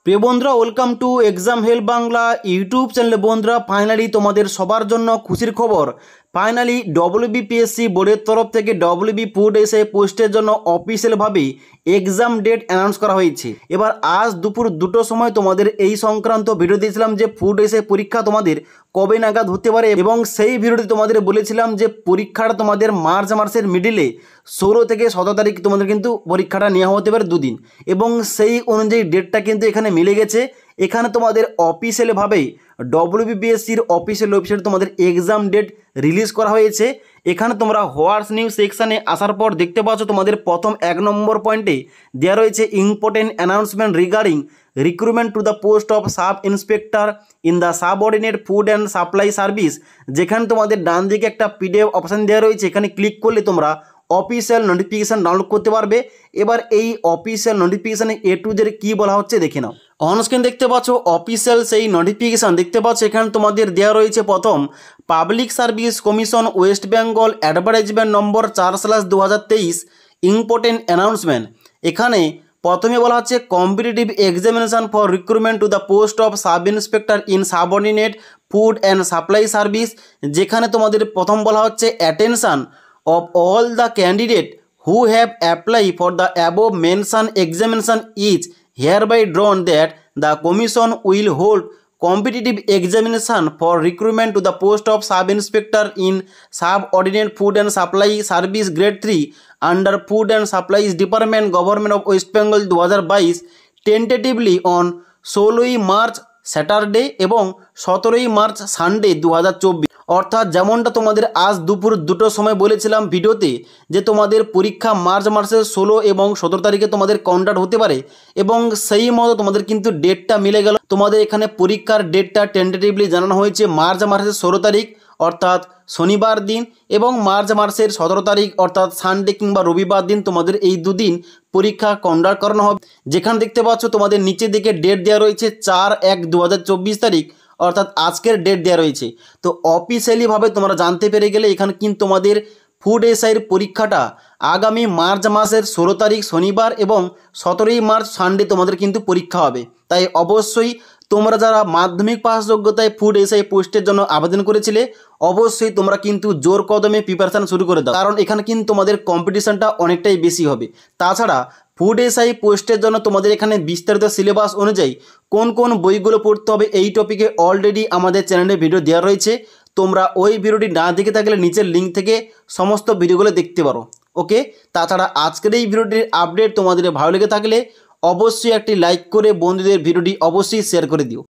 প্রিয় বন্ধুরা, welcome to exam help Bangla YouTube চ্যানেলে। বন্ধুরা, ফাইনালি তোমাদের সবার জন্য খুশির খবর। ফাইনালি ডব্লিউবিপিএসসি বোর্ডের তরফ থেকে ডব্লিউবি ফুড এসে পোস্টের জন্য অফিসিয়ালভাবে এক্সাম ডেট অ্যানাউন্স করা হয়েছে। এবার আজ দুপুর 2টোর সময় তোমাদের এই সংক্রান্ত ভিডিও দিয়েছিলাম যে ফুড এসে পরীক্ষা তোমাদের কবে নাগাদ হতে পারে, এবং সেই ভিডিওতে তোমাদের বলেছিলাম যে পরীক্ষাটা তোমাদের মার্চ মাসের মিডিলে 16 থেকে 17 তারিখ তোমাদের কিন্তু পরীক্ষাটা নেওয়া হতে পারে দুদিন, এবং সেই অনুযায়ী ডেটটা কিন্তু এখানে মিলে গেছে। এখানে তোমাদের অফিসিয়ালভাবেই ডব্লিউবিপিএসসির অফিসিয়াল ওয়েবসাইটে তোমাদের এক্সাম ডেট রিলিজ করা হয়েছে। এখানে তোমরা হোয়াটস নিউজ সেকশানে আসার পর দেখতে পাচ্ছ তোমাদের প্রথম 1 নম্বর পয়েন্টে দেওয়া রয়েছে important announcement regarding recruitment to the post of sub inspector in the subordinate food and supply service. যেখানে তোমাদের ডান দিকে একটা পিডিএফ অপশান দেওয়া রয়েছে, এখানে ক্লিক করলে তোমরা অফিসিয়াল নোটিফিকেশান ডাউনলোড করতে পারবে। এবার এই অফিসিয়াল নোটিফিকেশানে এ টু জেড কী বলা হচ্ছে দেখে নাও। অনস্ক্রিন দেখতে পাচ্ছ অফিসিয়াল সেই নোটিফিকেশান দেখতে পাচ্ছ। এখানে তোমাদের দেওয়া রয়েছে প্রথম public service commission West Bengal advertisement নম্বর 4/2023 ইম্পর্টেন্ট অ্যানাউন্সমেন্ট। এখানে প্রথমে বলা হচ্ছে competitive examination for recruitment to the post of sub inspector in subordinate food and supply service. যেখানে তোমাদের প্রথম বলা হচ্ছে attention of all the candidate who have applied for the above mentioned examination is hereby drawn that the commission will hold competitive examination for recruitment to the post of sub inspector in subordinate food and supply service grade 3 under food and supplies department government of West Bengal 2022 tentatively on 16ই March Saturday এবং 17ই March Sunday 2024। অর্থাৎ যেমনটা তোমাদের আজ দুপুর 2টোর সময় বলেছিলাম ভিডিওতে যে তোমাদের পরীক্ষা মার্চ মাসের 16 এবং 17 তারিখে তোমাদের কন্ডাক্ট হতে পারে, এবং সেই মতো তোমাদের কিন্তু ডেটটা মিলে গেল। তোমাদের এখানে পরীক্ষার ডেটটা টেন্টেটিভলি জানানো হয়েছে মার্চ মাসের 16 তারিখ অর্থাৎ শনিবার দিন, এবং মার্চ মাসের 17 তারিখ অর্থাৎ সানডে কিংবা রবিবার দিন তোমাদের এই দুদিন পরীক্ষা কন্ডাক্ট করানো হবে। যেখানে দেখতে পাচ্ছ তোমাদের নিচের দিকে ডেট দেওয়া রয়েছে 4/1/2024 তারিখ অর্থাৎ আজকের ডেট দেওয়া রয়েছে। তো অফিসিয়ালিভাবে তোমরা জানতে পেরে গেলে এখানে কিন্তু তোমাদের ফুড এসআইয়ের পরীক্ষাটা আগামী মার্চ মাসের 16 তারিখ শনিবার এবং 17ই মার্চ সানডে তোমাদের কিন্তু পরীক্ষা হবে। তাই অবশ্যই তোমরা যারা মাধ্যমিক পাস যোগ্যতায় ফুড এসআই পোস্টের জন্য আবেদন করেছিলে অবশ্যই তোমরা কিন্তু জোর কদমে প্রিপারেশান শুরু করে দাও, কারণ এখানে কিন্তু তোমাদের কম্পিটিশানটা অনেকটাই বেশি হবে। তাছাড়া ফুড এসআই পোস্টের জন্য তোমাদের এখানে বিস্তারিত সিলেবাস অনুযায়ী কোন কোন বইগুলো পড়তে হবে এই টপিকে অলরেডি আমাদের চ্যানেলে ভিডিও দেওয়া রয়েছে। তোমরা ওই ভিডিওটি না দেখে থাকলে নিচের লিঙ্ক থেকে সমস্ত ভিডিওগুলো দেখতে পারো। ওকে, তাছাড়া আজকের এই ভিডিওটির আপডেট তোমাদের ভালো লেগে থাকলে অবশ্যই একটি লাইক করে বন্ধুদের ভিডিওটি অবশ্যই শেয়ার করে দিও।